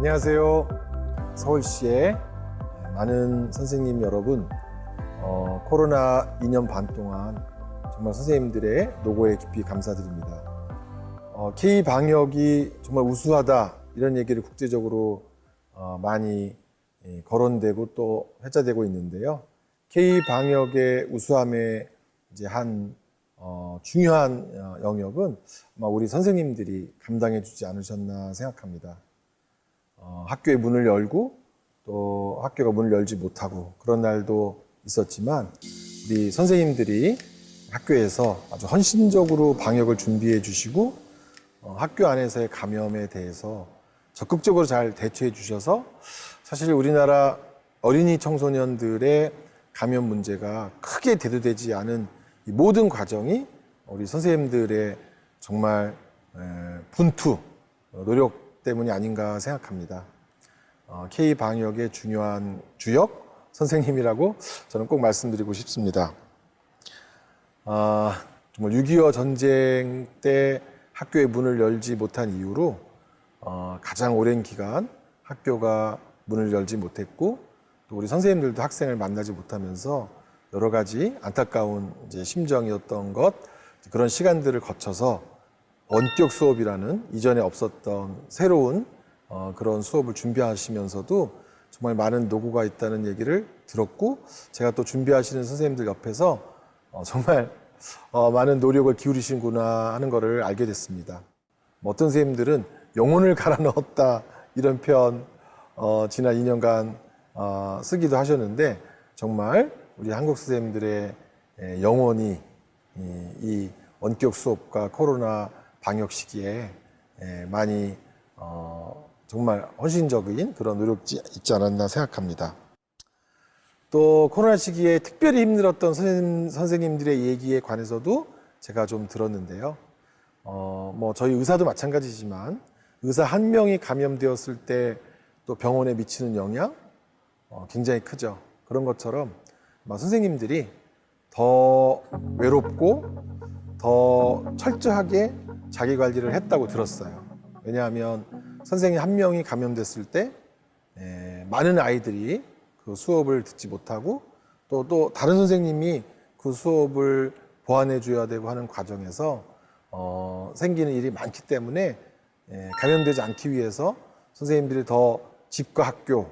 안녕하세요. 서울시의 많은 선생님 여러분, 코로나 2년 반 동안 정말 선생님들의 노고에 깊이 감사드립니다. K-방역이 정말 우수하다 이런 얘기를 국제적으로 많이 거론되고 또 회자되고 있는데요. K-방역의 우수함의 이제 한 중요한 영역은 아마 우리 선생님들이 감당해 주지 않으셨나 생각합니다. 학교의 문을 열고 또 학교가 문을 열지 못하고 그런 날도 있었지만 우리 선생님들이 학교에서 아주 헌신적으로 방역을 준비해 주시고 학교 안에서의 감염에 대해서 적극적으로 잘 대처해 주셔서 사실 우리나라 어린이 청소년들의 감염 문제가 크게 대두되지 않은 이 모든 과정이 우리 선생님들의 정말 분투, 노력 때문이 아닌가 생각합니다. K-방역의 중요한 주역 선생님이라고 저는 꼭 말씀드리고 싶습니다. 정말 6.25 전쟁 때 학교의 문을 열지 못한 이유로 가장 오랜 기간 학교가 문을 열지 못했고 또 우리 선생님들도 학생을 만나지 못하면서 여러 가지 안타까운 이제 심정이었던 것, 그런 시간들을 거쳐서 원격 수업이라는 이전에 없었던 새로운 그런 수업을 준비하시면서도 정말 많은 노고가 있다는 얘기를 들었고 제가 또 준비하시는 선생님들 옆에서 정말 많은 노력을 기울이시구나 하는 것을 알게 됐습니다. 어떤 선생님들은 영혼을 갈아 넣었다 이런 표현 지난 2년간 쓰기도 하셨는데 정말 우리 한국 선생님들의 영혼이 이 원격 수업과 코로나 방역 시기에 많이 정말 헌신적인 그런 노력이 있지 않았나 생각합니다. 또 코로나 시기에 특별히 힘들었던 선생님들의 얘기에 관해서도 제가 좀 들었는데요. 뭐 저희 의사도 마찬가지지만 의사 한 명이 감염되었을 때 또 병원에 미치는 영향 굉장히 크죠. 그런 것처럼 선생님들이 더 외롭고 더 철저하게 자기 관리를 했다고 들었어요. 왜냐하면 선생님 한 명이 감염됐을 때 많은 아이들이 그 수업을 듣지 못하고 또 다른 선생님이 그 수업을 보완해 줘야 되고 하는 과정에서 생기는 일이 많기 때문에 감염되지 않기 위해서 선생님들이 더 집과 학교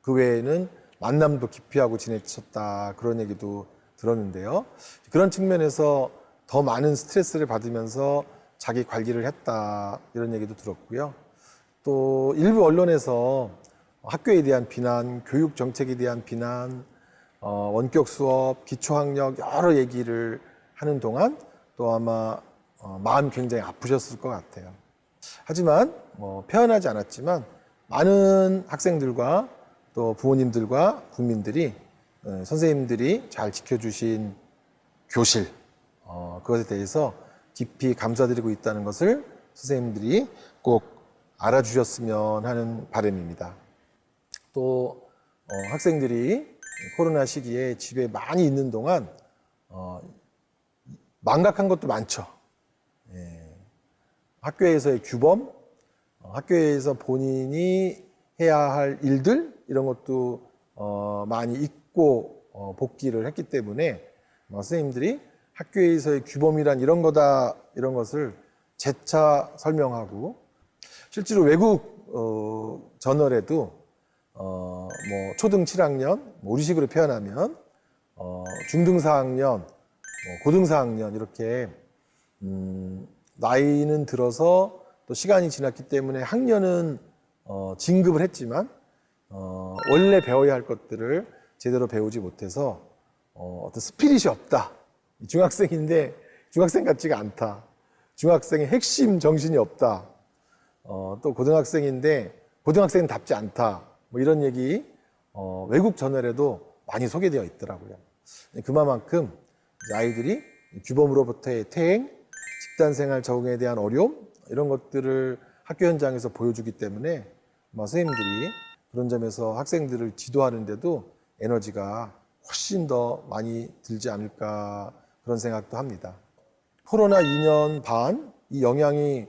그 외에는 만남도 기피하고 지내셨다 그런 얘기도 들었는데요. 그런 측면에서 더 많은 스트레스를 받으면서 자기 관리를 했다 이런 얘기도 들었고요. 또 일부 언론에서 학교에 대한 비난, 교육 정책에 대한 비난, 원격 수업, 기초학력 여러 얘기를 하는 동안 또 아마 마음이 굉장히 아프셨을 것 같아요. 하지만 표현하지 않았지만 많은 학생들과 또 부모님들과 국민들이 선생님들이 잘 지켜주신 교실 그것에 대해서 깊이 감사드리고 있다는 것을 선생님들이 꼭 알아주셨으면 하는 바람입니다. 또 학생들이 코로나 시기에 집에 많이 있는 동안 망각한 것도 많죠. 학교에서의 규범, 학교에서 본인이 해야 할 일들 이런 것도 많이 잊고 복귀를 했기 때문에 선생님들이 학교에서의 규범이란 이런 거다 이런 것을 재차 설명하고 실제로 외국 저널에도 뭐 초등 7학년 우리식으로 표현하면 중등 4학년 고등 4학년 이렇게 나이는 들어서 또 시간이 지났기 때문에 학년은 진급을 했지만 원래 배워야 할 것들을 제대로 배우지 못해서 어떤 스피릿이 없다. 중학생인데 중학생 같지가 않다. 중학생의 핵심 정신이 없다. 또 고등학생인데 고등학생답지 않다. 뭐 이런 얘기 외국 저널에도 많이 소개되어 있더라고요. 그만큼 아이들이 규범으로부터의 퇴행, 집단생활 적응에 대한 어려움 이런 것들을 학교 현장에서 보여주기 때문에 선생님들이 그런 점에서 학생들을 지도하는데도 에너지가 훨씬 더 많이 들지 않을까 그런 생각도 합니다. 코로나 2년 반 이 영향이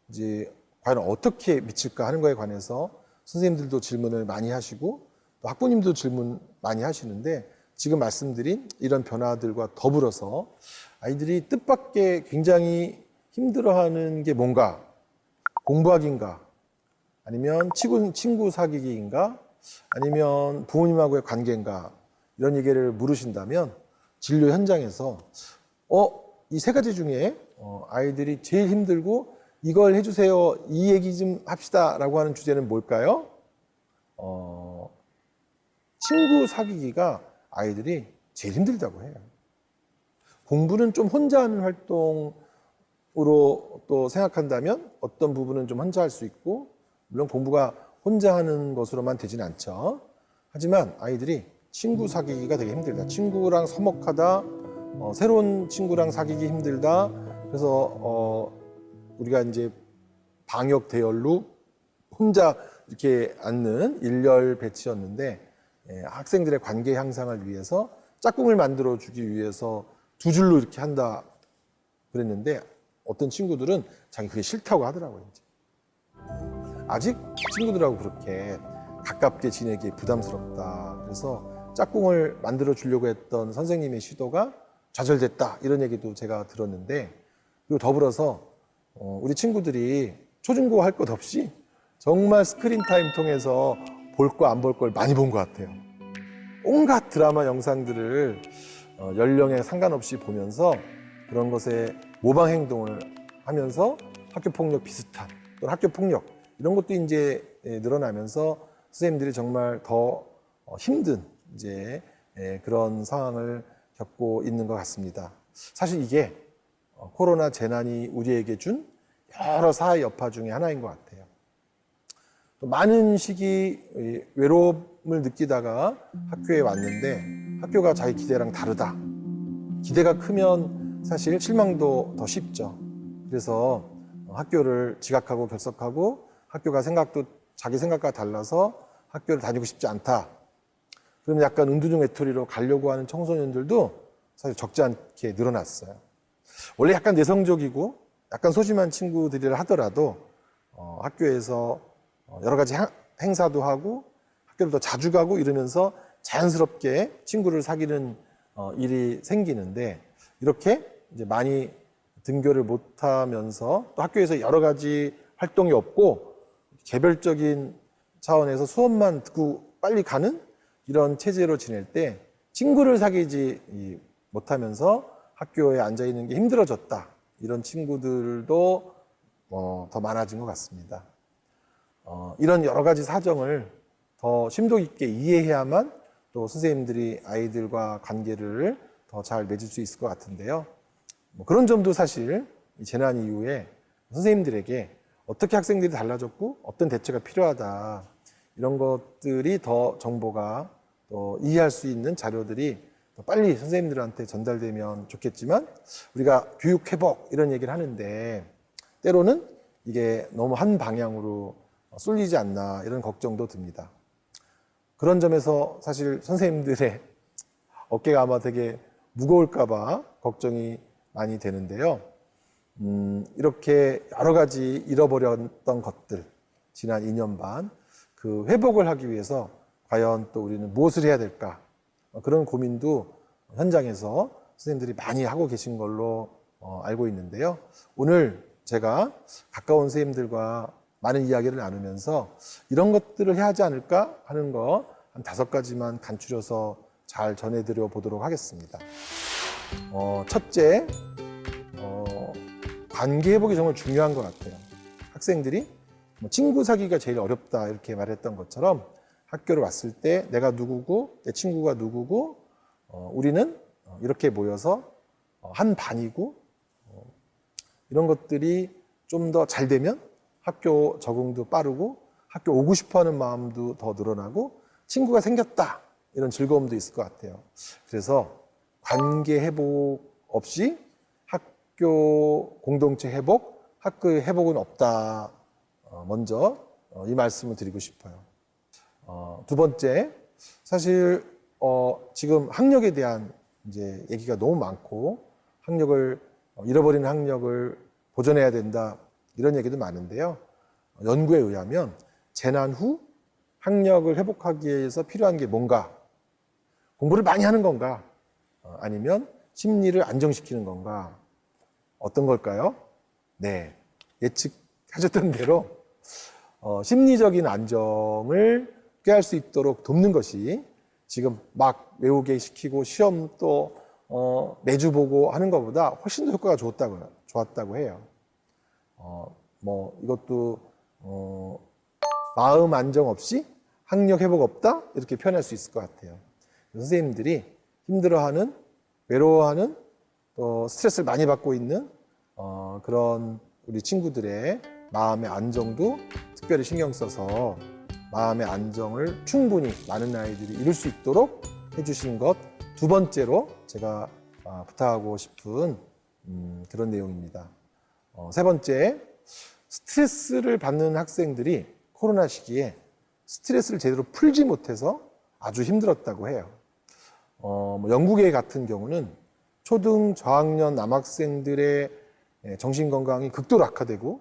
이제 과연 어떻게 미칠까 하는 거에 관해서 선생님들도 질문을 많이 하시고 또 학부모님도 질문 많이 하시는데 지금 말씀드린 이런 변화들과 더불어서 아이들이 뜻밖의 굉장히 힘들어하는 게 뭔가 공부하기인가 아니면 친구 사귀기인가 아니면 부모님하고의 관계인가 이런 얘기를 물으신다면 진료 현장에서 이 세 가지 중에 아이들이 제일 힘들고 이걸 해주세요 이 얘기 좀 합시다 라고 하는 주제는 뭘까요? 친구 사귀기가 아이들이 제일 힘들다고 해요. 공부는 좀 혼자 하는 활동으로 또 생각한다면 어떤 부분은 좀 혼자 할 수 있고 물론 공부가 혼자 하는 것으로만 되진 않죠. 하지만 아이들이 친구 사귀기가 되게 힘들다. 친구랑 서먹하다. 새로운 친구랑 사귀기 힘들다. 그래서 우리가 이제 방역 대열로 혼자 이렇게 앉는 일렬 배치였는데 학생들의 관계 향상을 위해서 짝꿍을 만들어 주기 위해서 두 줄로 이렇게 한다 그랬는데 어떤 친구들은 자기 그게 싫다고 하더라고요. 이제. 아직 친구들하고 그렇게 가깝게 지내기 부담스럽다. 그래서 짝꿍을 만들어 주려고 했던 선생님의 시도가 좌절됐다. 이런 얘기도 제가 들었는데 그리고 더불어서 우리 친구들이 초중고 할 것 없이 정말 스크린 타임 통해서 볼 거 안 볼 걸 많이 본 것 같아요. 온갖 드라마 영상들을 연령에 상관없이 보면서 그런 것에 모방 행동을 하면서 학교 폭력 비슷한 또는 학교 폭력 이런 것도 이제 늘어나면서 선생님들이 정말 더 힘든 이제 그런 상황을 겪고 있는 것 같습니다. 사실 이게 코로나 재난이 우리에게 준 여러 사회 여파 중에 하나인 것 같아요. 많은 시기 외로움을 느끼다가 학교에 왔는데 학교가 자기 기대랑 다르다. 기대가 크면 사실 실망도 더 쉽죠. 그래서 학교를 지각하고 결석하고 학교가 자기 생각과 달라서 학교를 다니고 싶지 않다. 그러면 약간 은둔형 외톨이로 가려고 하는 청소년들도 사실 적지 않게 늘어났어요. 원래 약간 내성적이고 약간 소심한 친구들이라 하더라도 학교에서 여러 가지 행사도 하고 학교를 더 자주 가고 이러면서 자연스럽게 친구를 사귀는 일이 생기는데 이렇게 이제 많이 등교를 못하면서 또 학교에서 여러 가지 활동이 없고 개별적인 차원에서 수업만 듣고 빨리 가는 이런 체제로 지낼 때 친구를 사귀지 못하면서 학교에 앉아 있는 게 힘들어졌다. 이런 친구들도 더 많아진 것 같습니다. 이런 여러 가지 사정을 더 심도 있게 이해해야만 또 선생님들이 아이들과 관계를 더 잘 맺을 수 있을 것 같은데요. 그런 점도 사실 이 재난 이후에 선생님들에게 어떻게 학생들이 달라졌고 어떤 대처가 필요하다. 이런 것들이 더 정보가 또 이해할 수 있는 자료들이 더 빨리 선생님들한테 전달되면 좋겠지만 우리가 교육 회복 이런 얘기를 하는데 때로는 이게 너무 한 방향으로 쏠리지 않나 이런 걱정도 듭니다. 그런 점에서 사실 선생님들의 어깨가 아마 되게 무거울까 봐 걱정이 많이 되는데요. 이렇게 여러 가지 잃어버렸던 것들 지난 2년 반 그 회복을 하기 위해서 과연 또 우리는 무엇을 해야 될까 그런 고민도 현장에서 선생님들이 많이 하고 계신 걸로 알고 있는데요. 오늘 제가 가까운 선생님들과 많은 이야기를 나누면서 이런 것들을 해야 하지 않을까 하는 거 한 5가지만 간추려서 잘 전해드려 보도록 하겠습니다. 첫째, 관계 회복이 정말 중요한 것 같아요. 학생들이 친구 사귀기가 제일 어렵다 이렇게 말했던 것처럼 학교를 왔을 때 내가 누구고 내 친구가 누구고 우리는 이렇게 모여서 한 반이고 이런 것들이 좀 더 잘 되면 학교 적응도 빠르고 학교 오고 싶어하는 마음도 더 늘어나고 친구가 생겼다 이런 즐거움도 있을 것 같아요. 그래서 관계 회복 없이 학교 공동체 회복, 학교의 회복은 없다. 먼저 이 말씀을 드리고 싶어요. 두 번째, 사실 지금 학력에 대한 이제 얘기가 너무 많고 잃어버린 학력을 보존해야 된다 이런 얘기도 많은데요. 연구에 의하면 재난 후 학력을 회복하기 위해서 필요한 게 뭔가? 공부를 많이 하는 건가? 아니면 심리를 안정시키는 건가? 어떤 걸까요? 네, 예측하셨던 대로 심리적인 안정을 꾀할 수 있도록 돕는 것이 지금 막 외우게 시키고 시험 또 매주 보고 하는 것보다 훨씬 더 효과가 좋았다고 해요. 이것도 마음 안정 없이 학력 회복 없다 이렇게 표현할 수 있을 것 같아요. 선생님들이 힘들어하는, 외로워하는, 또 스트레스를 많이 받고 있는 그런 우리 친구들의 마음의 안정도 특별히 신경 써서 마음의 안정을 충분히 많은 아이들이 이룰 수 있도록 해주시는 것, 두 번째로 제가 부탁하고 싶은 그런 내용입니다. 세 번째, 스트레스를 받는 학생들이 코로나 시기에 스트레스를 제대로 풀지 못해서 아주 힘들었다고 해요. 영국의 같은 경우는 초등 저학년 남학생들의 정신건강이 극도로 악화되고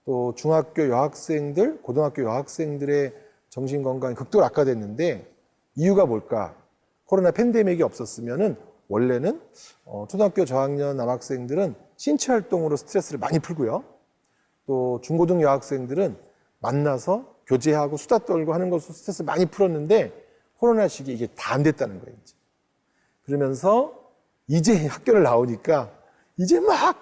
또 중학교 여학생들, 고등학교 여학생들의 정신건강이 극도로 악화됐는데 이유가 뭘까? 코로나 팬데믹이 없었으면은 원래는 초등학교 저학년 남학생들은 신체 활동으로 스트레스를 많이 풀고요. 또 중고등 여학생들은 만나서 교제하고 수다 떨고 하는 것으로 스트레스 많이 풀었는데 코로나 시기에 이게 다 안 됐다는 거예요. 이제. 그러면서 이제 학교를 나오니까 이제 막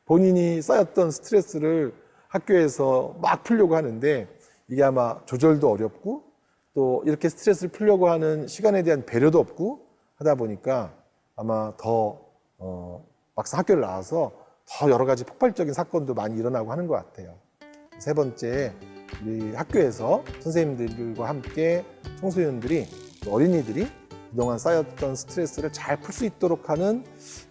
본인이 쌓였던 스트레스를 학교에서 막 풀려고 하는데 이게 아마 조절도 어렵고 또 이렇게 스트레스를 풀려고 하는 시간에 대한 배려도 없고 하다 보니까 아마 더 막상 학교를 나와서 더 여러 가지 폭발적인 사건도 많이 일어나고 하는 것 같아요. 세 번째, 우리 학교에서 선생님들과 함께 청소년들이, 어린이들이 그동안 쌓였던 스트레스를 잘 풀 수 있도록 하는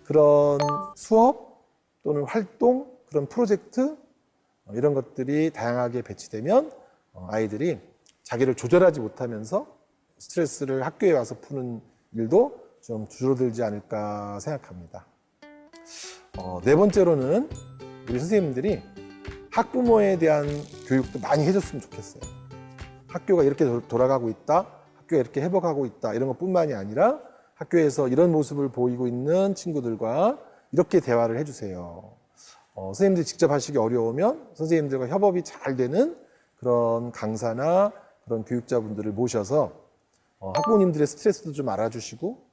그런 수업 또는 활동, 그런 프로젝트 이런 것들이 다양하게 배치되면 아이들이 자기를 조절하지 못하면서 스트레스를 학교에 와서 푸는 일도 좀 줄어들지 않을까 생각합니다. 네 번째로는 우리 선생님들이 학부모에 대한 교육도 많이 해줬으면 좋겠어요. 학교가 이렇게 돌아가고 있다, 학교가 이렇게 회복하고 있다 이런 것뿐만이 아니라 학교에서 이런 모습을 보이고 있는 친구들과 이렇게 대화를 해주세요. 선생님들이 직접 하시기 어려우면 선생님들과 협업이 잘 되는 그런 강사나 그런 교육자분들을 모셔서 학부모님들의 스트레스도 좀 알아주시고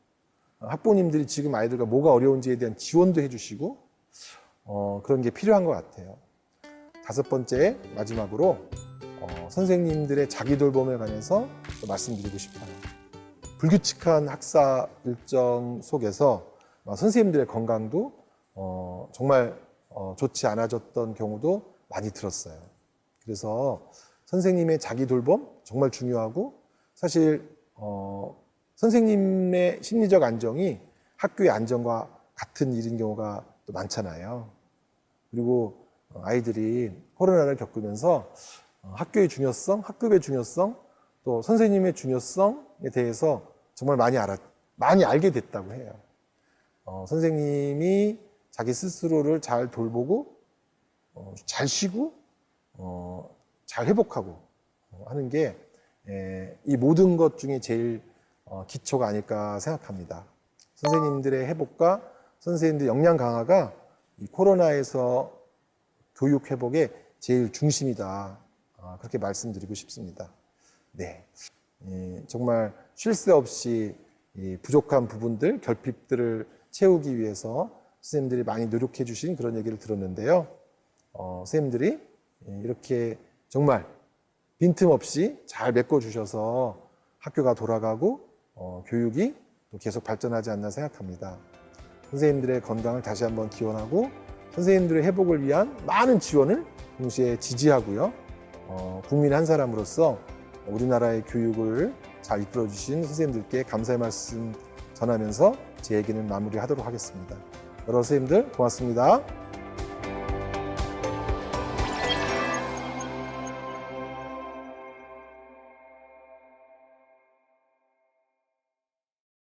학부모님들이 지금 아이들과 뭐가 어려운지에 대한 지원도 해주시고 그런 게 필요한 것 같아요. 다섯 번째, 마지막으로 선생님들의 자기 돌봄에 관해서 또 말씀드리고 싶어요. 불규칙한 학사 일정 속에서 선생님들의 건강도 정말 좋지 않아졌던 경우도 많이 들었어요. 그래서 선생님의 자기 돌봄 정말 중요하고 사실 선생님의 심리적 안정이 학교의 안정과 같은 일인 경우가 또 많잖아요. 그리고 아이들이 코로나를 겪으면서 학교의 중요성, 학급의 중요성, 또 선생님의 중요성에 대해서 정말 많이 알게 됐다고 해요. 선생님이 자기 스스로를 잘 돌보고 잘 쉬고 잘 회복하고 하는 게 이 모든 것 중에 제일 기초가 아닐까 생각합니다. 선생님들의 회복과 선생님들의 역량 강화가 이 코로나에서 교육 회복의 제일 중심이다. 그렇게 말씀드리고 싶습니다. 네, 정말 쉴 새 없이 이 부족한 부분들, 결핍들을 채우기 위해서 선생님들이 많이 노력해 주신 그런 얘기를 들었는데요. 선생님들이 이렇게 정말 빈틈없이 잘 메꿔주셔서 학교가 돌아가고 교육이 또 계속 발전하지 않나 생각합니다. 선생님들의 건강을 다시 한번 기원하고 선생님들의 회복을 위한 많은 지원을 동시에 지지하고요. 국민 한 사람으로서 우리나라의 교육을 잘 이끌어 주신 선생님들께 감사의 말씀 전하면서 제 얘기는 마무리하도록 하겠습니다. 여러 선생님들 고맙습니다.